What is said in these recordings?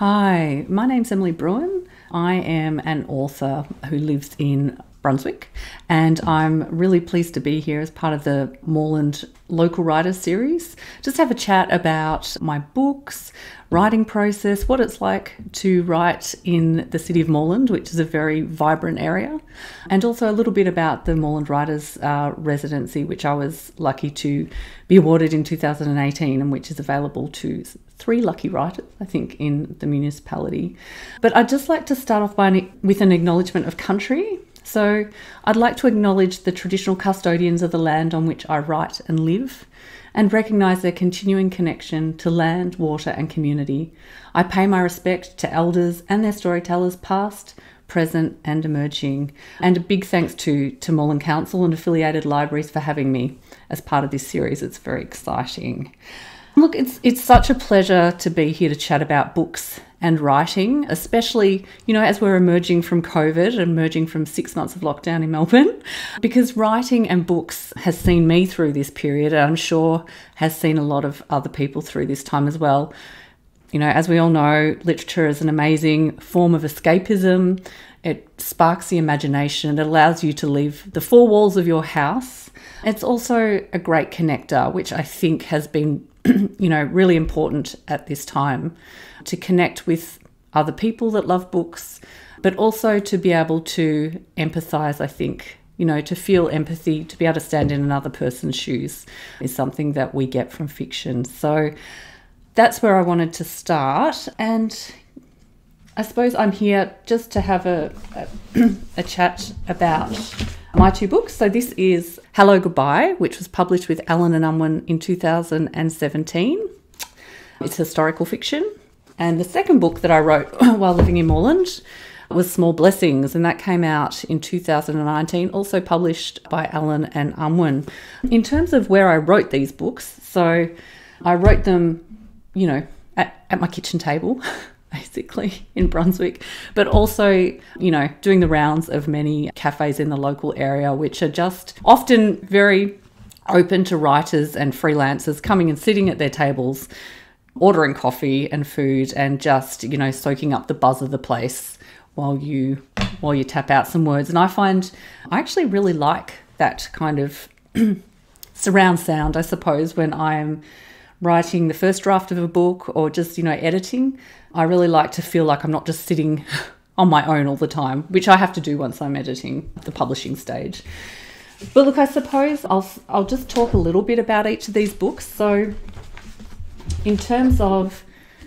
Hi, my name's Emily Brewin. I am an author who lives in Brunswick, and I'm really pleased to be here as part of the Moorland Local Writers series. Just have a chat about my books, writing process, what it's like to write in the city of Moreland, which is a very vibrant area, and also a little bit about the Moreland Writers residency, which I was lucky to be awarded in 2018 and which is available to 3 lucky writers, I think, in the municipality. But I'd just like to start off with an acknowledgement of country. So I'd like to acknowledge the traditional custodians of the land on which I write and live, and recognise their continuing connection to land, water and community. I pay my respect to elders and their storytellers past, present and emerging. And a big thanks to Moreland Council and affiliated libraries for having me as part of this series. It's very exciting. Look, it's such a pleasure to be here to chat about books and writing, especially, as we're emerging from COVID, emerging from 6 months of lockdown in Melbourne, because writing and books has seen me through this period, and I'm sure has seen a lot of other people through this time as well. As we all know, literature is an amazing form of escapism. It sparks the imagination. It allows you to leave the 4 walls of your house. It's also a great connector, which I think has been really important at this time, to connect with other people that love books, but also to be able to empathise, I think. To feel empathy, to be able to stand in another person's shoes is something that we get from fiction. So that's where I wanted to start. And I suppose I'm here just to have a chat about my 2 books. So this is Hello Goodbye, which was published with Allen and Unwin in 2017. It's historical fiction. And the second book that I wrote while living in Moreland was Small Blessings, and that came out in 2019, also published by Allen and Unwin. In terms of where I wrote these books, so I wrote them, at my kitchen table, basically, in Brunswick, but also, doing the rounds of many cafes in the local area, which are just often very open to writers and freelancers coming and sitting at their tables, ordering coffee and food and just, soaking up the buzz of the place while you tap out some words. And I actually really like that kind of surround sound, I suppose, when I'm writing the first draft of a book or just, editing. I really like to feel like I'm not just sitting on my own all the time, which I have to do once I'm editing the publishing stage. But look, I suppose I'll just talk a little bit about each of these books. So in terms of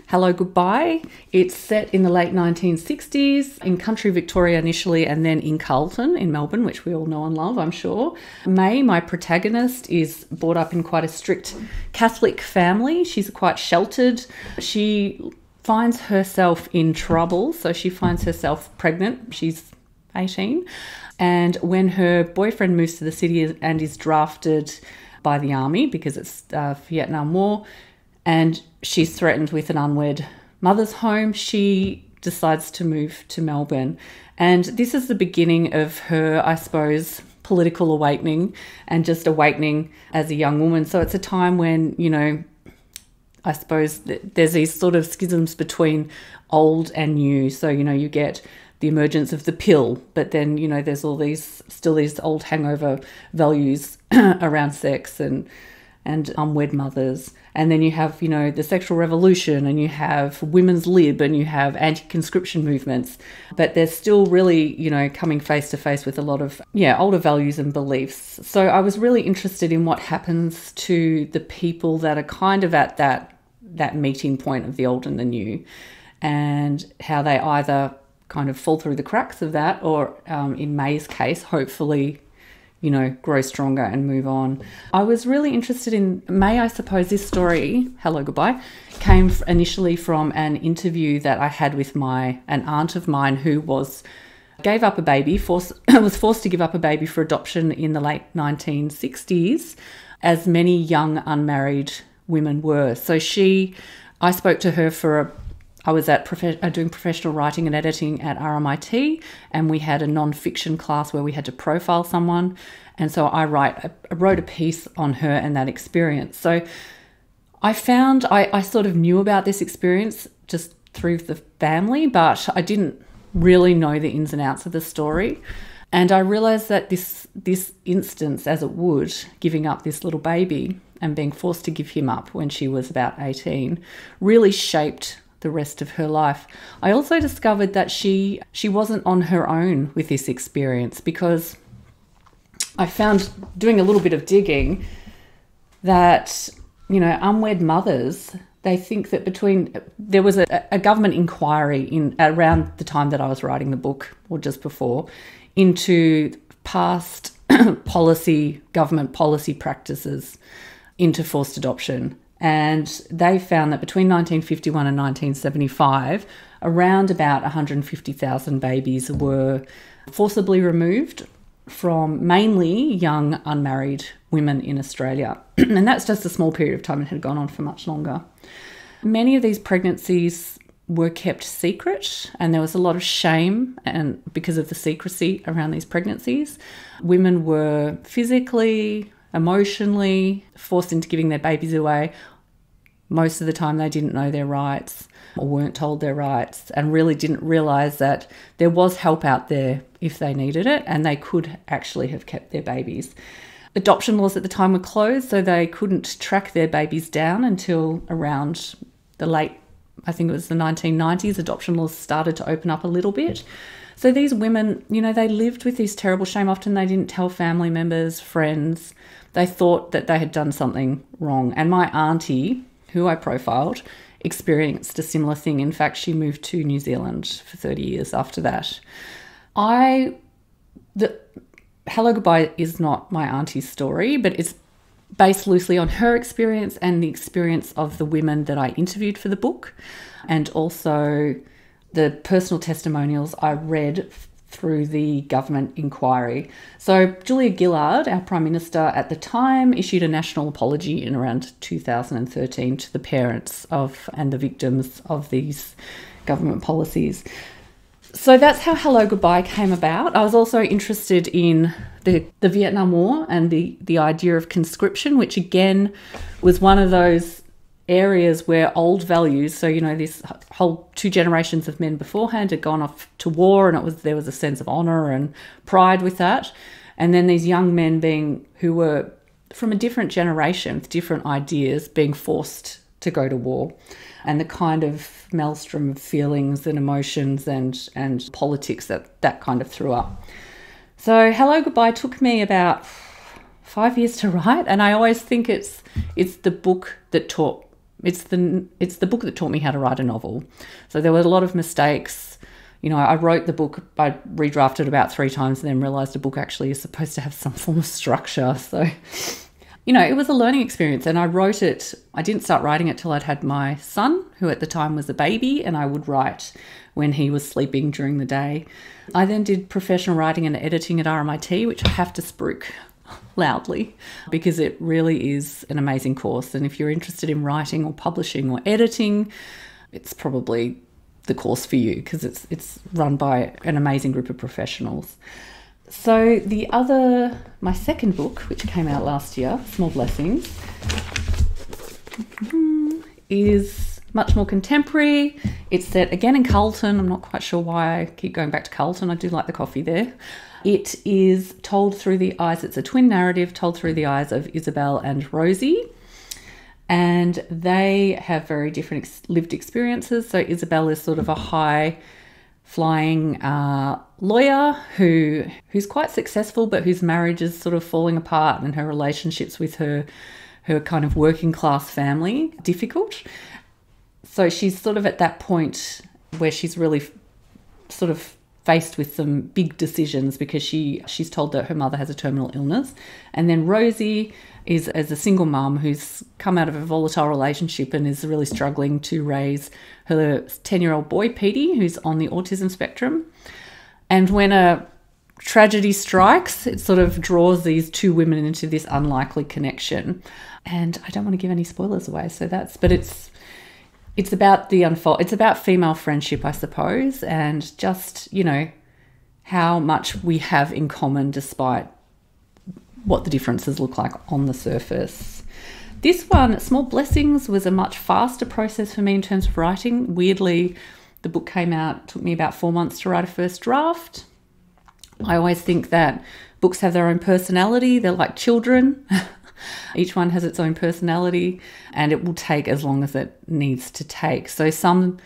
Hello Goodbye, it's set in the late 1960s in country Victoria initially, and then in Carlton in Melbourne, which we all know and love, I'm sure. May, my protagonist, is brought up in quite a strict Catholic family. She's quite sheltered. She finds herself in trouble, so she finds herself pregnant. She's 18. And when her boyfriend moves to the city and is drafted by the army, because it's Vietnam War, and she's threatened with an unwed mother's home, she decides to move to Melbourne. And this is the beginning of her, I suppose, political awakening and just awakening as a young woman. So it's a time when, I suppose there's these sort of schisms between old and new. So, you get the emergence of the pill, but then, there's still these old hangover values around sex and unwed mothers. And then you have, the sexual revolution, and you have women's lib, and you have anti-conscription movements. But they're still really, coming face to face with a lot of, older values and beliefs. So I was really interested in what happens to the people that are kind of at that meeting point of the old and the new, and how they either kind of fall through the cracks of that, or in May's case, hopefully, grow stronger and move on. I was really interested in May. I suppose this story, Hello Goodbye, came initially from an interview that I had with an aunt of mine who gave up a baby, was forced to give up a baby for adoption in the late 1960s, as many young unmarried women were. So I spoke to her I was doing professional writing and editing at RMIT, and we had a non-fiction class where we had to profile someone. And so I wrote a piece on her and that experience. So I found I sort of knew about this experience just through the family, but I didn't really know the ins and outs of the story. And I realised that this instance, as it would, giving up this little baby and being forced to give him up when she was about 18, really shaped the rest of her life. I also discovered that she wasn't on her own with this experience, because I found, doing a little bit of digging, that, you know, unwed mothers, they think that there was a government inquiry around the time that I was writing the book, or just before, into past government policy practices into forced adoption. And they found that between 1951 and 1975, around about 150,000 babies were forcibly removed from mainly young unmarried women in Australia. And that's just a small period of time. It had gone on for much longer. Many of these pregnancies were kept secret, and there was a lot of shame and because of the secrecy around these pregnancies. Women were physically, emotionally forced into giving their babies away. Most of the time they didn't know their rights or weren't told their rights, and really didn't realise that there was help out there if they needed it, and they could actually have kept their babies. Adoption laws at the time were closed, so they couldn't track their babies down until around the late, I think it was the 1990s. Adoption laws started to open up a little bit. So these women, you know, they lived with this terrible shame. Often they didn't tell family members, friends. They thought that they had done something wrong. And my auntie, who I profiled, experienced a similar thing. In fact, she moved to New Zealand for 30 years after that. Hello Goodbye is not my auntie's story, but it's based loosely on her experience and the experience of the women that I interviewed for the book, and also the personal testimonials I read through the government inquiry. So Julia Gillard, our Prime Minister at the time, issued a national apology in around 2013 to the parents of and the victims of these government policies. So that's how Hello Goodbye came about. I was also interested in the Vietnam War and the idea of conscription, which again was one of those areas where old values, so, you know, this whole 2 generations of men beforehand had gone off to war, and there was a sense of honour and pride with that. And then these young men who were from a different generation with different ideas being forced to go to war, and the kind of maelstrom of feelings and emotions and politics that kind of threw up. So Hello Goodbye took me about 5 years to write, and I always think it's the book that taught me how to write a novel. So there were a lot of mistakes. You know, I wrote the book, I redrafted about 3 times and then realised a book actually is supposed to have some form of structure. So, you know, it was a learning experience, and I didn't start writing it till I'd had my son, who at the time was a baby, and I would write when he was sleeping during the day. I then did professional writing and editing at RMIT, which I have to spruik loudly because it really is an amazing course. And if you're interested in writing or publishing or editing, it's probably the course for you, because it's run by an amazing group of professionals. So my second book, which came out last year, Small Blessings, is much more contemporary. It's set again in Carlton. I'm not quite sure why I keep going back to Carlton. I do like the coffee there. It is told through the eyes, it's a twin narrative told through the eyes of Isabel and Rosie. And they have very different lived experiences. So Isabel is sort of a high-flying lawyer who's quite successful, but whose marriage is sort of falling apart, and her relationships with her kind of working-class family difficult. So she's sort of at that point where she's really sort of faced with some big decisions, because she's told that her mother has a terminal illness. And then Rosie is as a single mum who's come out of a volatile relationship and is really struggling to raise her 10-year-old boy, Petey, who's on the autism spectrum. And when a tragedy strikes, it sort of draws these 2 women into this unlikely connection. And I don't want to give any spoilers away, but it's about it's about female friendship, I suppose, and just, you know, how much we have in common despite what the differences look like on the surface. This one, Small Blessings, was a much faster process for me in terms of writing. Weirdly, the book came out, it took me about 4 months to write a first draft. I always think that books have their own personality. They're like children. Each one has its own personality, and it will take as long as it needs to take. So some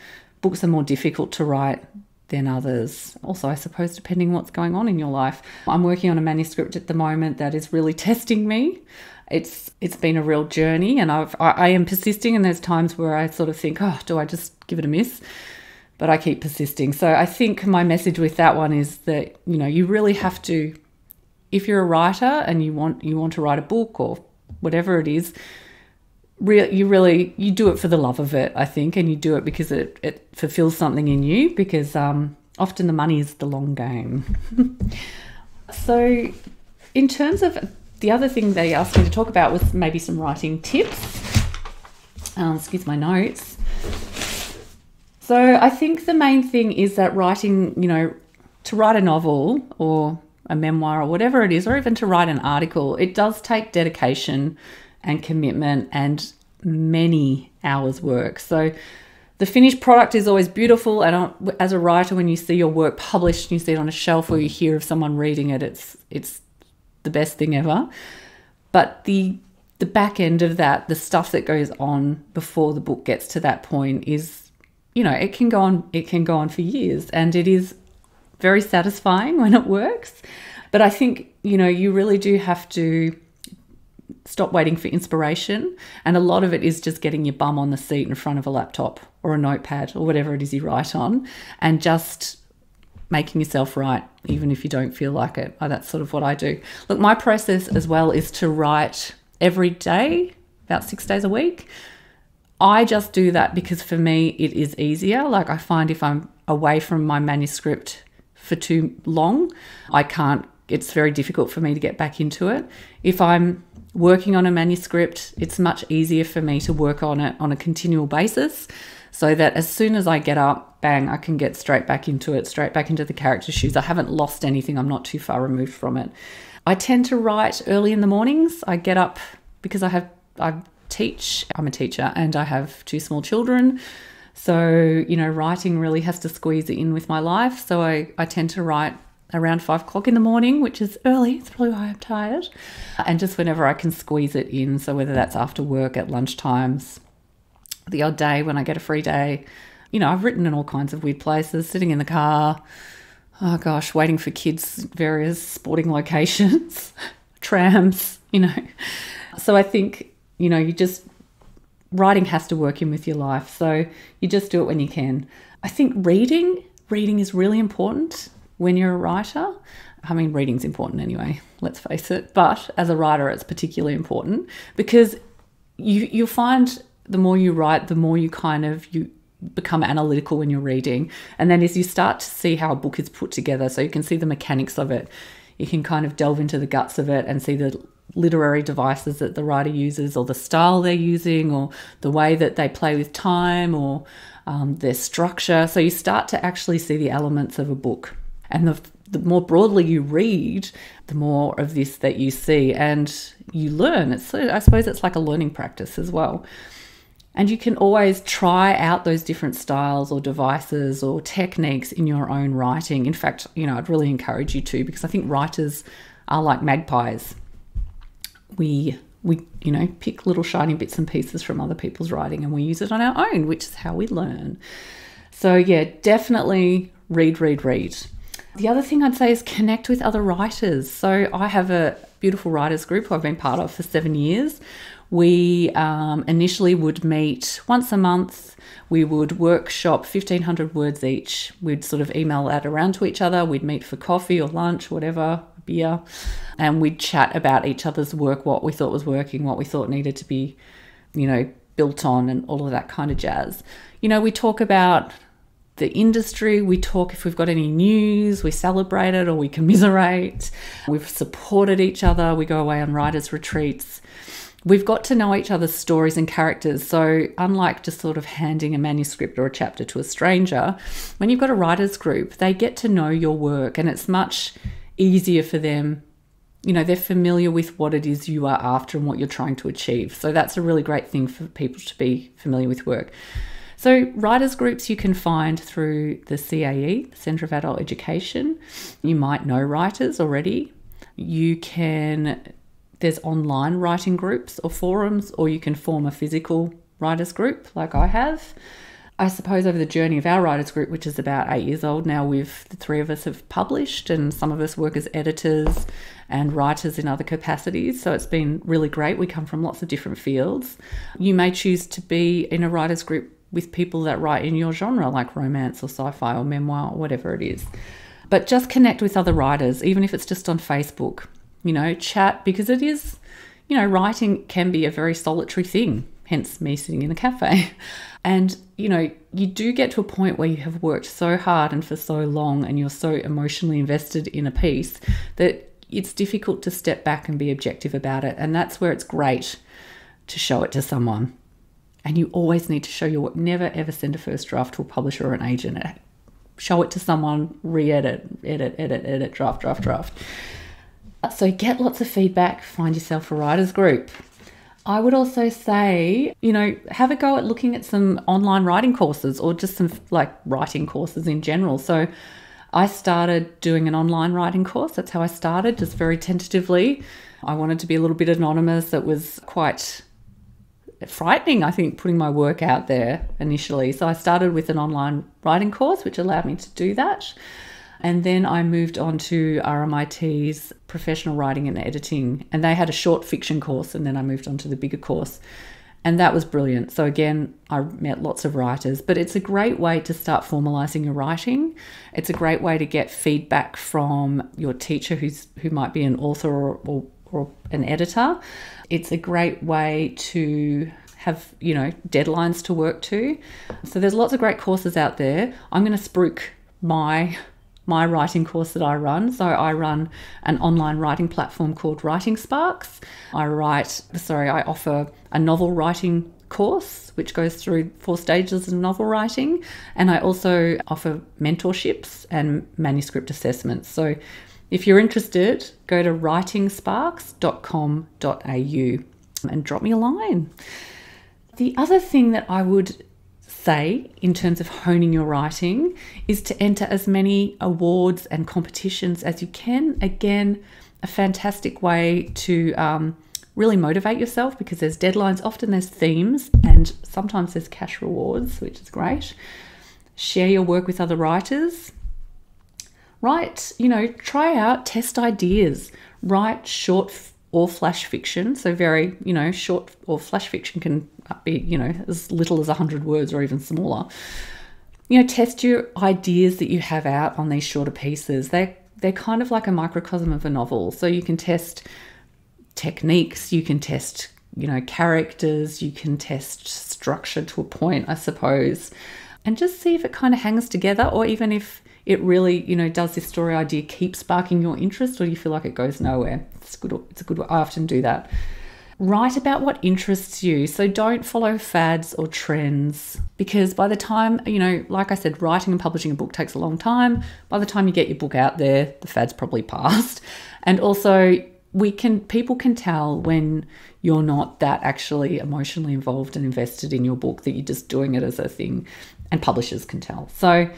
books are more difficult to write than others. Also, I suppose, depending on what's going on in your life. I'm working on a manuscript at the moment that is really testing me. It's been a real journey, and I am persisting, and there's times where I sort of think, oh, do I just give it a miss? But I keep persisting. So I think my message with that one is that, you really have to, if you're a writer and you want to write a book or whatever it is, you do it for the love of it, I think, and you do it because it fulfills something in you, because often the money is the long game. So in terms of the other thing they asked me to talk about was maybe some writing tips. Excuse my notes. So I think the main thing is that writing, to write a novel or a memoir or whatever it is, or even to write an article, it does take dedication and commitment and many hours work. So the finished product is always beautiful, and as a writer, when you see your work published and you see it on a shelf or you hear of someone reading it, it's the best thing ever. But the back end of that, the stuff that goes on before the book gets to that point is, it can go on for years, and it is very satisfying when it works. But I think, you really do have to stop waiting for inspiration. And a lot of it is just getting your bum on the seat in front of a laptop or a notepad or whatever it is you write on, and just making yourself write, even if you don't feel like it. That's sort of what I do. Look, my process as well is to write every day, about 6 days a week. I just do that because for me it is easier. Like, I find if I'm away from my manuscript for too long, it's very difficult for me to get back into it. If I'm working on a manuscript, it's much easier for me to work on it on a continual basis, so that as soon as I get up, bang, I can get straight back into it, straight back into the character's shoes. I haven't lost anything. I'm not too far removed from it. I tend to write early in the mornings. I get up because I teach. I'm a teacher and I have 2 small children. So, writing really has to squeeze in with my life. So I tend to write around 5 o'clock in the morning, which is early. It's probably why I'm tired. And just whenever I can squeeze it in. So whether that's after work, at lunchtimes, the odd day when I get a free day. I've written in all kinds of weird places, sitting in the car, waiting for kids, various sporting locations, trams, So I think, writing has to work in with your life. So you just do it when you can. I think reading is really important when you're a writer. I mean, reading's important anyway, let's face it. But as a writer, it's particularly important because you'll find the more you write, the more you become analytical when you're reading. And then as you start to see how a book is put together, so you can see the mechanics of it, you can kind of delve into the guts of it and see the literary devices that the writer uses, or the style they're using, or the way that they play with time, or their structure. So you start to actually see the elements of a book. And the more broadly you read, the more of this that you see and you learn. I suppose it's like a learning practice as well. And you can always try out those different styles or devices or techniques in your own writing. In fact, I'd really encourage you to, because I think writers are like magpies. We pick little shiny bits and pieces from other people's writing and we use it on our own, which is how we learn. So yeah, definitely read. The other thing I'd say is connect with other writers. So I have a beautiful writers group who I've been part of for 7 years. We initially would meet once a month. We would workshop 1,500 words each. We'd sort of email that around to each other. We'd meet for coffee or lunch, whatever, beer, and we'd chat about each other's work, what we thought was working, what we thought needed to be, built on, and all of that kind of jazz. We talk about the industry, we talk if we've got any news, we celebrate it or we commiserate. We've supported each other. We go away on writers' retreats. We've got to know each other's stories and characters. So unlike just sort of handing a manuscript or a chapter to a stranger, when you've got a writers group, they get to know your work, and it's much easier for them they're familiar with what it is you are after and what you're trying to achieve. So that's a really great thing for people to be familiar with work. So writers groups you can find through the CAE, the Centre of Adult Education. You might know writers already. There's online writing groups or forums, or you can form a physical writers group like I have. I suppose over the journey of our writers group, which is about 8 years old now, the three of us have published, and some of us work as editors and writers in other capacities. So it's been really great. We come from lots of different fields. You may choose to be in a writers group with people that write in your genre, like romance or sci-fi or memoir or whatever it is. But just connect with other writers, even if it's just on Facebook. Chat, because it is, writing can be a very solitary thing, hence me sitting in a cafe. And, you do get to a point where you have worked so hard and for so long and you're so emotionally invested in a piece that it's difficult to step back and be objective about it. And that's where it's great to show it to someone. And you always need to show your work. Never, ever send a first draft to a publisher or an agent. Show it to someone, re-edit, edit, draft. So get lots of feedback, find yourself a writers group. I would also say, have a go at looking at some online writing courses or just some writing courses in general. So I started doing an online writing course. That's how I started, just very tentatively. I wanted to be a little bit anonymous. It was quite frightening, I think, putting my work out there initially. So I started with an online writing course, which allowed me to do that. And then I moved on to RMIT's professional writing and editing, and they had a short fiction course, and then I moved on to the bigger course. And that was brilliant. So again, I met lots of writers, but it's a great way to start formalizing your writing. It's a great way to get feedback from your teacher who might be an author or an editor. It's a great way to have, deadlines to work to. So there's lots of great courses out there. I'm going to spruik my writing course that I run. So I run an online writing platform called Writing Sparks. I offer a novel writing course, which goes through 4 stages of novel writing. And I also offer mentorships and manuscript assessments. So if you're interested, go to writingsparks.com.au and drop me a line. The other thing that I would say in terms of honing your writing is to enter as many awards and competitions as you can. Again, a fantastic way to really motivate yourself, because there's deadlines, often there's themes, and sometimes there's cash rewards, which is great. Share your work with other writers. Try out, test ideas. Write short or flash fiction. So very, short or flash fiction can be, as little as 100 words or even smaller. Test your ideas that you have out on these shorter pieces. They're kind of like a microcosm of a novel. So you can test techniques, you can test, characters, you can test structure to a point, I suppose, and just see if it kind of hangs together, or even if it really, does this story idea keep sparking your interest, or you feel like it goes nowhere. It's a good way. I often do that. Write about what interests you. So don't follow fads or trends, because by the time, like I said, writing and publishing a book takes a long time. By the time you get your book out there, the fad's probably passed. And also people can tell when you're not that actually emotionally involved and invested in your book, that you're just doing it as a thing, and publishers can tell. So,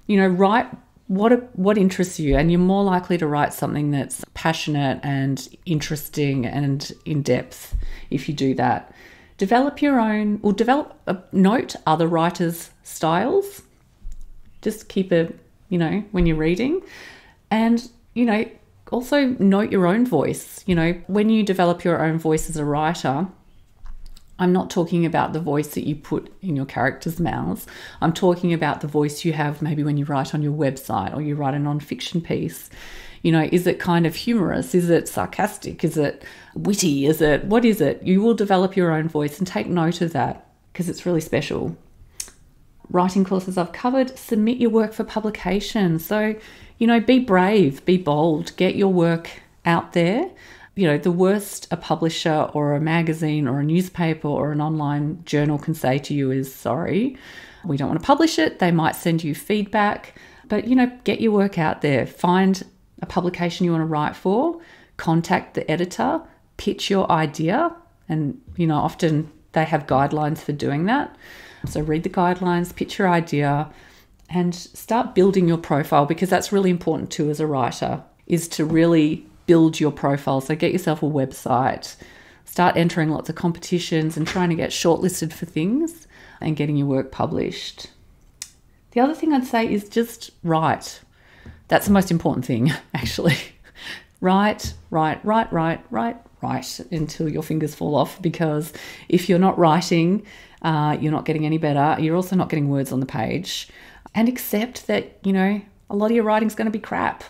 write what interests you, and you're more likely to write something that's passionate and interesting and in depth if you do that. Note other writers' styles. Just keep when you're reading, and also note your own voice. When you develop your own voice as a writer, I'm not talking about the voice that you put in your characters' mouths. I'm talking about the voice you have maybe when you write on your website or you write a non-fiction piece. Is it kind of humorous? Is it sarcastic? Is it witty? What is it? You will develop your own voice, and take note of that, because it's really special. Writing courses I've covered. Submit your work for publication. So, be brave, be bold, get your work out there. The worst a publisher or a magazine or a newspaper or an online journal can say to you is, sorry, we don't want to publish it. They might send you feedback, but, get your work out there. Find a publication you want to write for, contact the editor, pitch your idea, and, often they have guidelines for doing that. So read the guidelines, pitch your idea, and start building your profile, because that's really important too as a writer, is to really build your profile. So get yourself a website, start entering lots of competitions and trying to get shortlisted for things and getting your work published. The other thing I'd say is just write. That's the most important thing, actually. Write until your fingers fall off, because if you're not writing, you're not getting any better. You're also not getting words on the page. And accept that, a lot of your writing's going to be crap.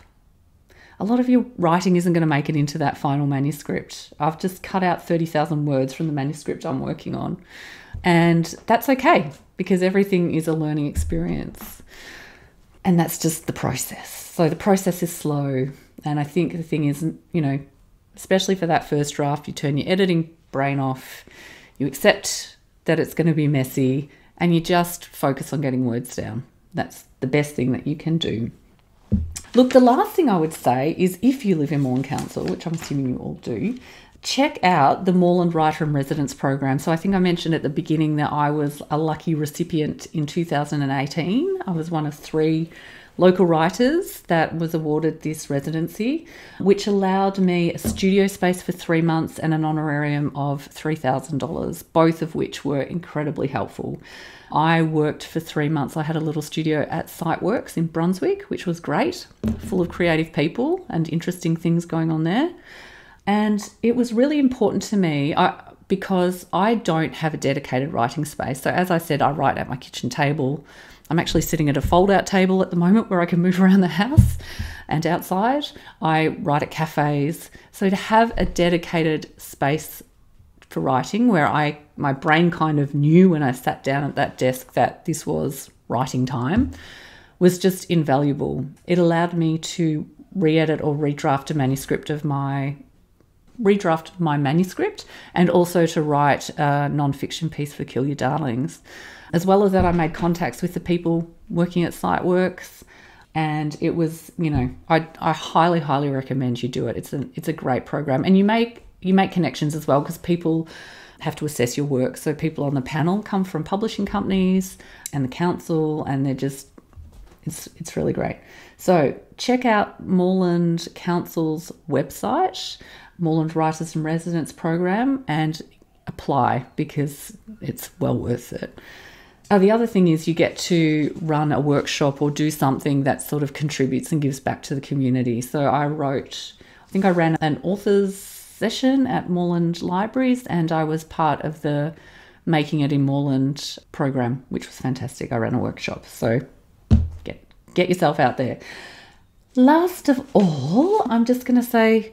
A lot of your writing isn't going to make it into that final manuscript. I've just cut out 30,000 words from the manuscript I'm working on. And that's okay, because everything is a learning experience. And that's just the process. So the process is slow. And I think the thing is, especially for that first draft, you turn your editing brain off, you accept that it's going to be messy, and you just focus on getting words down. That's the best thing that you can do. Look, the last thing I would say is, if you live in Moorland Council, which I'm assuming you all do, check out the Moorland Writer in Residence program. So I think I mentioned at the beginning that I was a lucky recipient in 2018. I was one of 3 local writers that was awarded this residency, which allowed me a studio space for 3 months and an honorarium of $3,000, both of which were incredibly helpful. I worked for 3 months. I had a little studio at Siteworks in Brunswick, which was great, full of creative people and interesting things going on there. And it was really important to me because I don't have a dedicated writing space. So as I said, I write at my kitchen table. I'm actually sitting at a fold-out table at the moment where I can move around the house and outside. I write at cafes. So to have a dedicated space for writing where my brain kind of knew when I sat down at that desk that this was writing time was just invaluable. It allowed me to re-edit or redraft my manuscript, and also to write a non-fiction piece for Kill Your Darlings. As well as that, I made contacts with the people working at Siteworks, and it was, I highly, highly recommend you do it. It's a great program, and you make connections as well, because people have to assess your work. So people on the panel come from publishing companies and the council, and they're just, it's really great. So check out Moorland Council's website, Moorland Writers in Residence program, and apply, because it's well worth it. The other thing is you get to run a workshop or do something that sort of contributes and gives back to the community. So I ran an author's session at Moorland Libraries, and I was part of the Making It in Moorland program, which was fantastic. I ran a workshop. So get yourself out there. Last of all, I'm just going to say,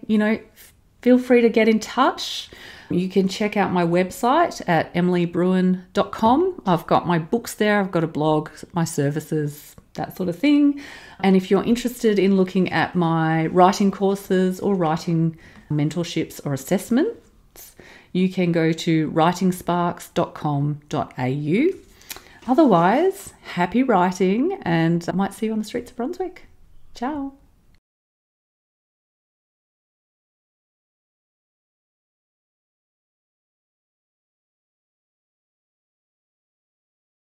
feel free to get in touch. You can check out my website at emilybrewin.com. I've got my books there. I've got a blog, my services, that sort of thing. And if you're interested in looking at my writing courses or writing mentorships or assessments, you can go to writingsparks.com.au. Otherwise, happy writing, and I might see you on the streets of Brunswick. Ciao.